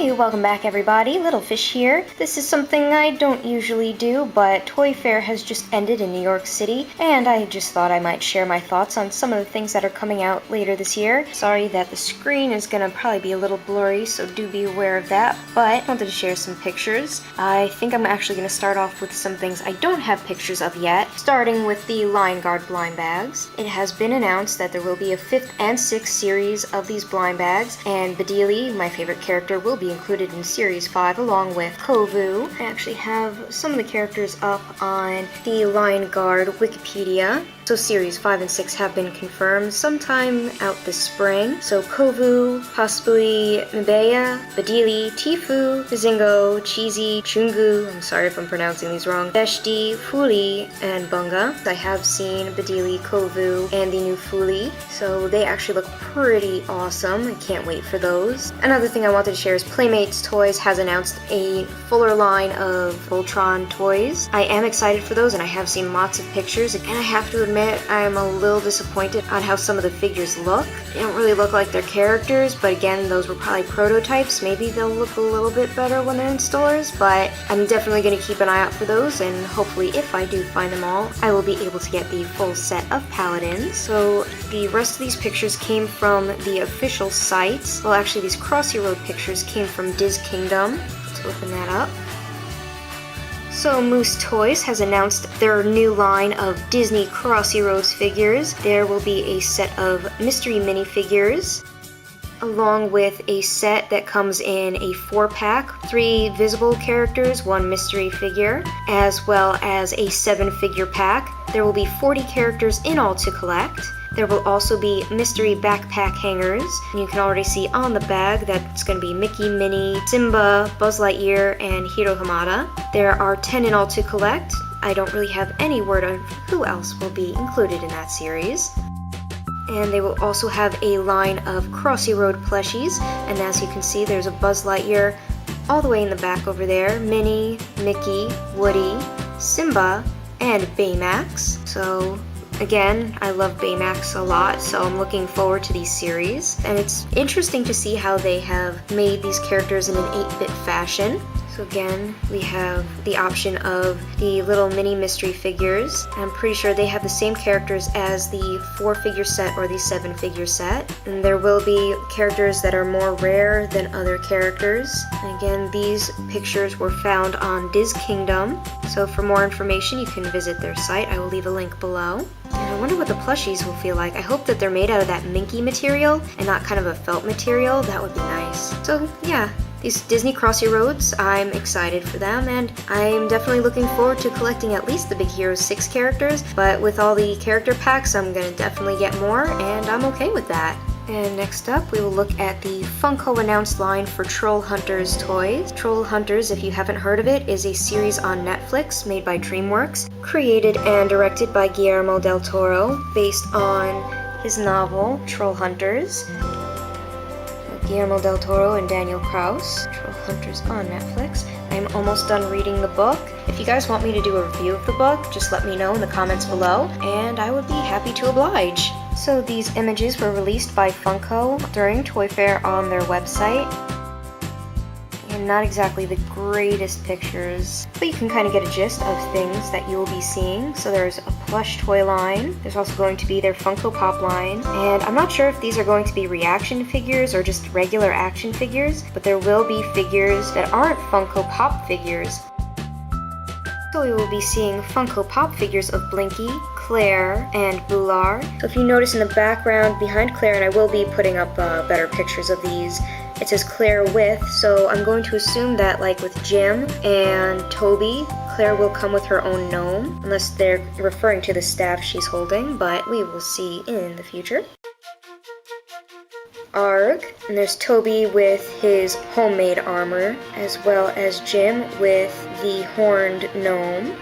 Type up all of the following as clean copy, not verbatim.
Hey, welcome back everybody, Little Fish here. This is something I don't usually do, but Toy Fair has just ended in New York City, and I just thought I might share my thoughts on some of the things that are coming out later this year. Sorry that the screen is gonna probably be a little blurry, so do be aware of that, but I wanted to share some pictures. I think I'm actually gonna start off with some things I don't have pictures of yet, starting with the Lion Guard blind bags. It has been announced that there will be a 5th and 6th series of these blind bags, and BADILLI, my favorite character, will be included in Series 5 along with Kovu. I actually have some of the characters up on the Lion Guard Wikipedia. So Series 5 and 6 have been confirmed sometime out this spring. So Kovu, possibly Mbeya, BADILLI, Tifu, Bazingo, Cheesy, Chungu, I'm sorry if I'm pronouncing these wrong, Beshti, Fuli, and Bunga. I have seen BADILLI, Kovu, and the new Fuli, so they actually look pretty awesome. I can't wait for those. Another thing I wanted to share is Playmates Toys has announced a fuller line of Voltron toys. I am excited for those, and I have seen lots of pictures, and I have to admit I'm a little disappointed on how some of the figures look. They don't really look like they're characters, but again, those were probably prototypes. Maybe they'll look a little bit better when they're in stores, but I'm definitely going to keep an eye out for those, and hopefully if I do find them all, I will be able to get the full set of Paladins. So the rest of these pictures came from the official site. Well, actually these Crossy Road pictures came from Diz Kingdom. Let's open that up. So Moose Toys has announced their new line of Disney Crossy Roads figures. There will be a set of mystery minifigures, along with a set that comes in a 4-pack, 3 visible characters, 1 mystery figure, as well as a 7-figure pack. There will be 40 characters in all to collect. There will also be mystery backpack hangers. You can already see on the bag that it's going to be Mickey, Minnie, Simba, Buzz Lightyear, and Hiro Hamada. There are 10 in all to collect. I don't really have any word on who else will be included in that series. And they will also have a line of Crossy Road plushies, and as you can see there's a Buzz Lightyear all the way in the back over there, Minnie, Mickey, Woody, Simba, and BAYMAX. So again, I love BAYMAX a lot, so I'm looking forward to these series. And it's interesting to see how they have made these characters in an 8-bit fashion. So again, we have the option of the little mini mystery figures. I'm pretty sure they have the same characters as the 4-figure set or the 7-figure set. And there will be characters that are more rare than other characters. And again, these pictures were found on Diz Kingdom. So for more information, you can visit their site. I will leave a link below. And I wonder what the plushies will feel like. I hope that they're made out of that minky material and not kind of a felt material. That would be nice. So yeah. These Disney Crossy Roads, I'm excited for them, and I'm definitely looking forward to collecting at least the Big Hero 6 characters, but with all the character packs, I'm going to definitely get more, and I'm okay with that. And next up, we will look at the Funko announced line for Trollhunters toys. Trollhunters, if you haven't heard of it, is a series on Netflix made by DreamWorks, created and directed by Guillermo del Toro, based on his novel, Trollhunters. Guillermo del Toro and Daniel Kraus, Trollhunters on Netflix. I'm almost done reading the book. If you guys want me to do a review of the book, just let me know in the comments below, and I would be happy to oblige. So these images were released by Funko during Toy Fair on their website. And not exactly the greatest pictures, but you can kind of get a gist of things that you will be seeing. So there's a plush toy line, there's also going to be their Funko Pop line, and I'm not sure if these are going to be reaction figures or just regular action figures, but there will be figures that aren't Funko Pop figures. So we will be seeing Funko Pop figures of Blinky, Claire, and Bular. So if you notice in the background behind Claire, and I will be putting up better pictures of these, it says Claire with, so I'm going to assume that like with Jim and Toby, Claire will come with her own gnome, unless they're referring to the staff she's holding, but we will see in the future. Arg, and there's Toby with his homemade armor, as well as Jim with the horned gnome.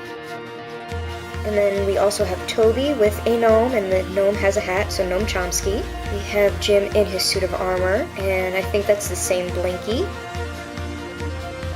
And then we also have Toby with a gnome, and the gnome has a hat, so Gnome Chomsky. We have Jim in his suit of armor, and I think that's the same Blinky.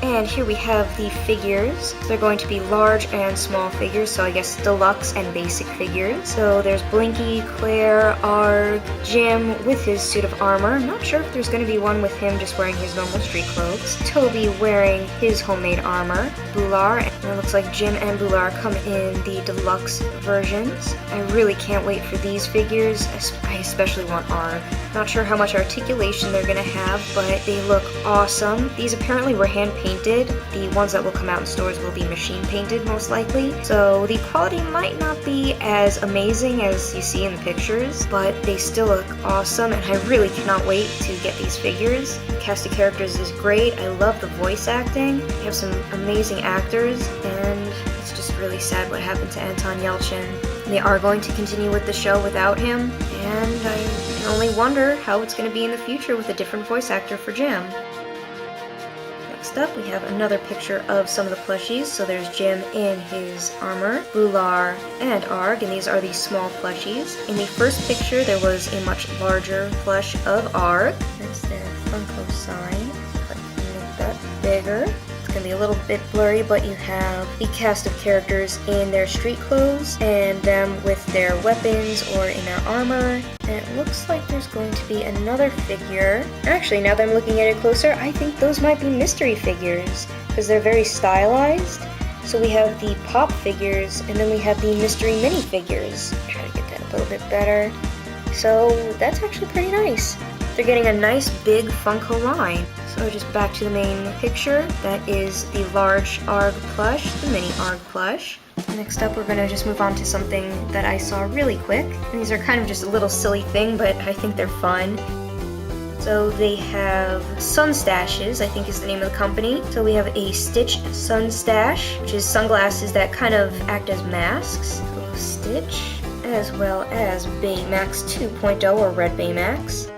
And here we have the figures. They're going to be large and small figures, so I guess deluxe and basic figures. So there's Blinky, Claire, Arg, Jim with his suit of armor. I'm not sure if there's going to be one with him just wearing his normal street clothes. Toby wearing his homemade armor. Bular, and it looks like Jim and Bular come in the deluxe versions. I really can't wait for these figures. I especially want Arg. Not sure how much articulation they're going to have, but they look awesome. These apparently were hand painted. The ones that will come out in stores will be machine painted most likely. So the quality might not be as amazing as you see in the pictures, but they still look awesome, and I really cannot wait to get these figures. The cast of characters is great. I love the voice acting. We have some amazing actors, and it's just really sad what happened to Anton Yelchin. They are going to continue with the show without him, and I can only wonder how it's going to be in the future with a different voice actor for Jim. Next up, we have another picture of some of the plushies. So there's Jim in his armor, Bular, and Arg, and these are the small plushies. In the first picture, there was a much larger plush of Arg. There's their Funko sign. If I can make that bigger. It's going to be a little bit blurry, but you have the cast of characters in their street clothes and them with their weapons or in their armor. And it looks like there's going to be another figure. Actually, now that I'm looking at it closer, I think those might be mystery figures because they're very stylized. So we have the pop figures and then we have the mystery mini figures. Try to get that a little bit better. So that's actually pretty nice. They're getting a nice big Funko line. So just back to the main picture, that is the large Arg plush, the mini Arg plush. Next up, we're going to just move on to something that I saw really quick. And these are kind of just a little silly thing, but I think they're fun. So they have Sun-staches, I think is the name of the company. So we have a Stitch Sun-stache, which is sunglasses that kind of act as masks. So Stitch, as well as BAYMAX 2.0 or Red BAYMAX.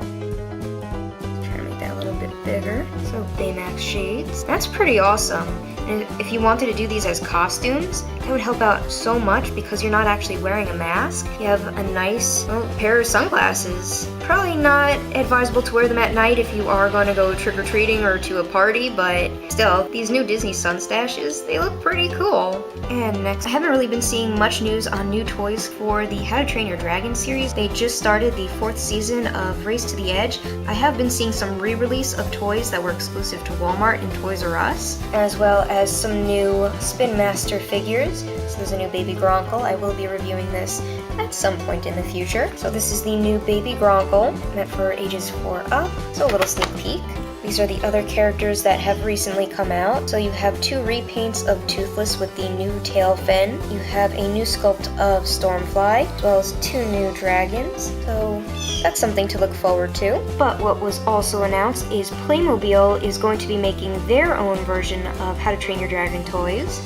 Bigger, so BAYMAX shades. That's pretty awesome. And if you wanted to do these as costumes, that would help out so much because you're not actually wearing a mask. You have a nice pair of sunglasses. Probably not advisable to wear them at night if you are going to go trick-or-treating or to a party, but still, these new Disney Sun-staches, they look pretty cool. And next, I haven't really been seeing much news on new toys for the How to Train Your Dragon series. They just started the 4th season of Race to the Edge. I have been seeing some re-release of toys that were exclusive to Walmart and Toys R Us, as well as some new Spin Master figures. So there's a new Baby Gronkle. I will be reviewing this at some point in the future. So this is the new Baby Gronkle, meant for ages 4 up. So a little sneak peek. These are the other characters that have recently come out. So you have 2 repaints of Toothless with the new tail fin. You have a new sculpt of Stormfly, as well as 2 new dragons. So that's something to look forward to. But what was also announced is Playmobil is going to be making their own version of How to Train Your Dragon toys.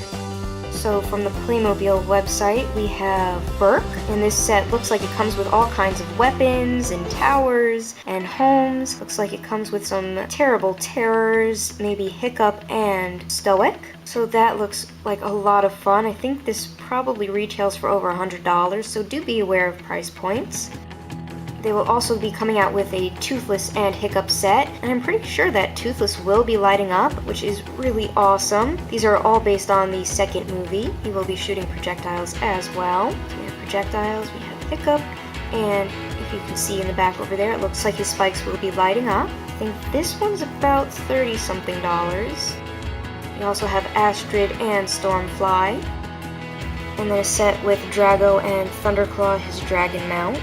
So from the Playmobil website, we have Burke, and this set looks like it comes with all kinds of weapons and towers and homes. Looks like it comes with some terrible terrors, maybe Hiccup and Stoic. So that looks like a lot of fun. I think this probably retails for over $100, so do be aware of price points. They will also be coming out with a Toothless and Hiccup set, and I'm pretty sure that Toothless will be lighting up, which is really awesome. These are all based on the second movie. He will be shooting projectiles as well. So we have projectiles, we have Hiccup, and if you can see in the back over there, it looks like his spikes will be lighting up. I think this one's about $30-something. We also have Astrid and Stormfly, and then a set with Drago and Thunderclaw, his dragon mount.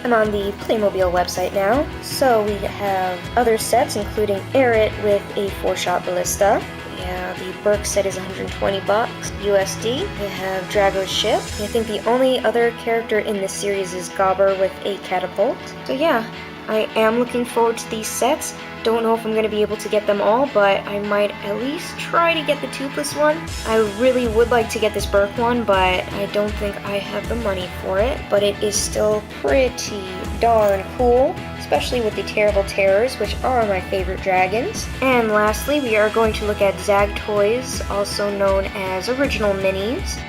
I'm on the Playmobil website now, so we have other sets including Aerith with a 4-shot ballista. Yeah, the Burke set is $120 USD. We have Drago's ship. I think the only other character in this series is Gobber with a catapult. So yeah, I am looking forward to these sets. Don't know if I'm going to be able to get them all, but I might at least try to get the Toothless one. I really would like to get this Burke one, but I don't think I have the money for it. But it is still pretty darn cool, especially with the Terrible Terrors, which are my favorite dragons. And lastly, we are going to look at Zag Toys, also known as Original Minis.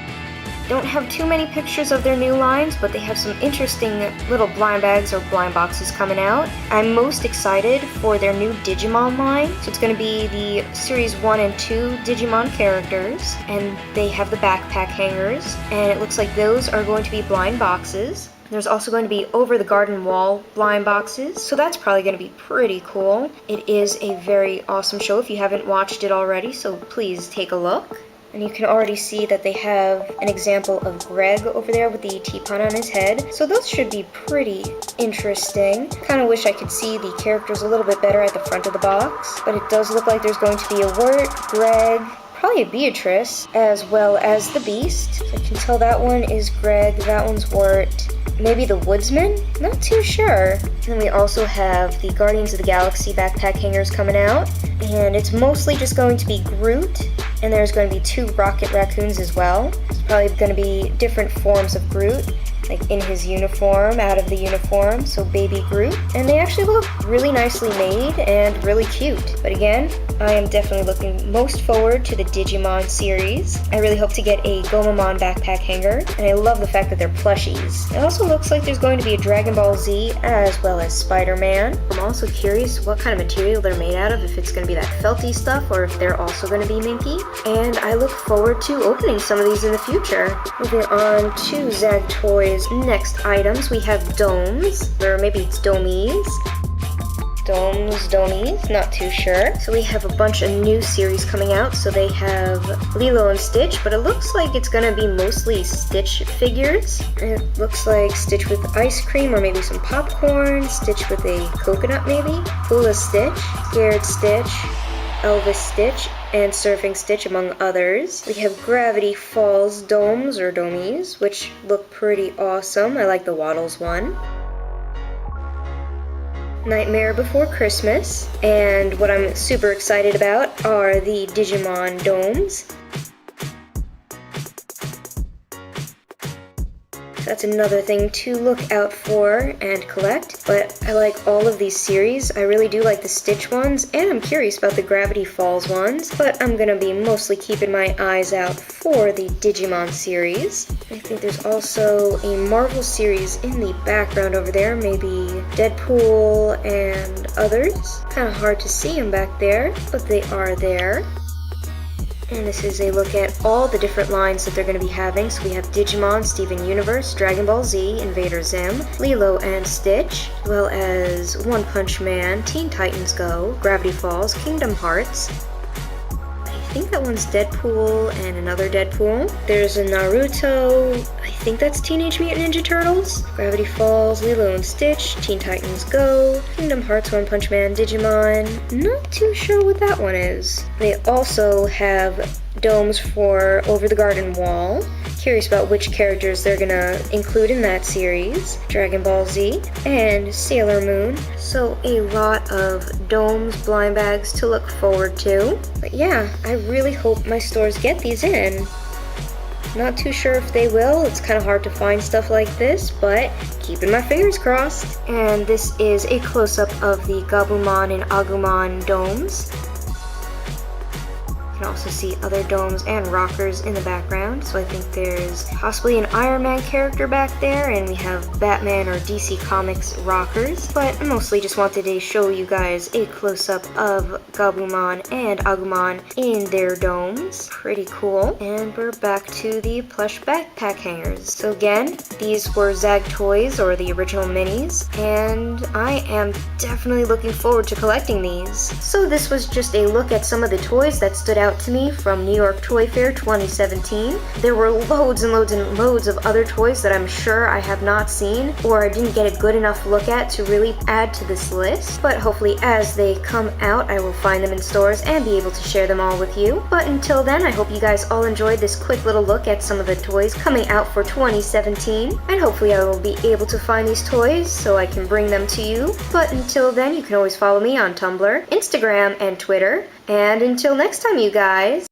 don't have too many pictures of their new lines, but they have some interesting little blind bags or blind boxes coming out. I'm most excited for their new Digimon line. So it's going to be the Series 1 and 2 Digimon characters, and they have the backpack hangers, and it looks like those are going to be blind boxes. There's also going to be over the garden wall blind boxes, so that's probably going to be pretty cool. It is a very awesome show if you haven't watched it already, so please take a look. And you can already see that they have an example of Greg over there with the teapot on his head. So those should be pretty interesting. Kind of wish I could see the characters a little bit better at the front of the box. But it does look like there's going to be a Wirt, Greg, probably a Beatrice, as well as the Beast. So I can tell that one is Greg, that one's Wirt. Maybe the Woodsman? Not too sure. And then we also have the Guardians of the Galaxy backpack hangers coming out. And it's mostly just going to be Groot. And there's going to be 2 Rocket Raccoons as well. It's probably going to be different forms of Groot, like in his uniform, out of the uniform, so baby Groot. And they actually look really nicely made and really cute. But again, I am definitely looking most forward to the Digimon series. I really hope to get a Gomamon backpack hanger, and I love the fact that they're plushies. It also looks like there's going to be a Dragon Ball Z as well as Spider-Man. I'm also curious what kind of material they're made out of, if it's going to be that felty stuff or if they're also going to be minky. And I look forward to opening some of these in the future. Moving on to Zag Toys. Next items, we have Domez, or maybe it's Domez. Domez, not too sure. So we have a bunch of new series coming out. So they have Lilo and Stitch, but it looks like it's gonna be mostly Stitch figures. It looks like Stitch with ice cream or maybe some popcorn, Stitch with a coconut maybe, Hula Stitch, Scared Stitch, Elvis Stitch, and Surfing Stitch, among others. We have Gravity Falls Domes, or Domez, which look pretty awesome. I like the Waddles one. Nightmare Before Christmas, and what I'm super excited about are the Digimon Domes. That's another thing to look out for and collect, but I like all of these series. I really do like the Stitch ones, and I'm curious about the Gravity Falls ones, but I'm gonna be mostly keeping my eyes out for the Digimon series. I think there's also a Marvel series in the background over there, maybe Deadpool and others. Kind of hard to see them back there, but they are there. And this is a look at all the different lines that they're going to be having. So we have Digimon, Steven Universe, Dragon Ball Z, Invader Zim, Lilo and Stitch, as well as One Punch Man, Teen Titans Go, Gravity Falls, Kingdom Hearts. I think that one's Deadpool and another Deadpool. There's a Naruto, I think that's Teenage Mutant Ninja Turtles, Gravity Falls, Lilo and Stitch, Teen Titans Go, Kingdom Hearts, One Punch Man, Digimon. Not too sure what that one is. They also have domes for Over the Garden Wall. Curious about which characters they're gonna include in that series. Dragon Ball Z and Sailor Moon. So a lot of domes, blind bags to look forward to. But yeah, I really hope my stores get these in. Not too sure if they will. It's kind of hard to find stuff like this, but keeping my fingers crossed. And this is a close-up of the Gabumon and Agumon domes. You can also see other domes and rockers in the background, so I think there's possibly an Iron Man character back there, and we have Batman or DC Comics rockers, but I mostly just wanted to show you guys a close-up of Gabumon and Agumon in their domes. Pretty cool. And we're back to the plush backpack hangers. So again, these were Zag Toys, or the original minis, and I am definitely looking forward to collecting these. So this was just a look at some of the toys that stood out to me from New York Toy Fair 2017. There were loads and loads and loads of other toys that I'm sure I have not seen or I didn't get a good enough look at to really add to this list, but hopefully as they come out I will find them in stores and be able to share them all with you. But until then, I hope you guys all enjoyed this quick little look at some of the toys coming out for 2017, and hopefully I will be able to find these toys so I can bring them to you. But until then, you can always follow me on Tumblr, Instagram, and Twitter. And until next time, you guys.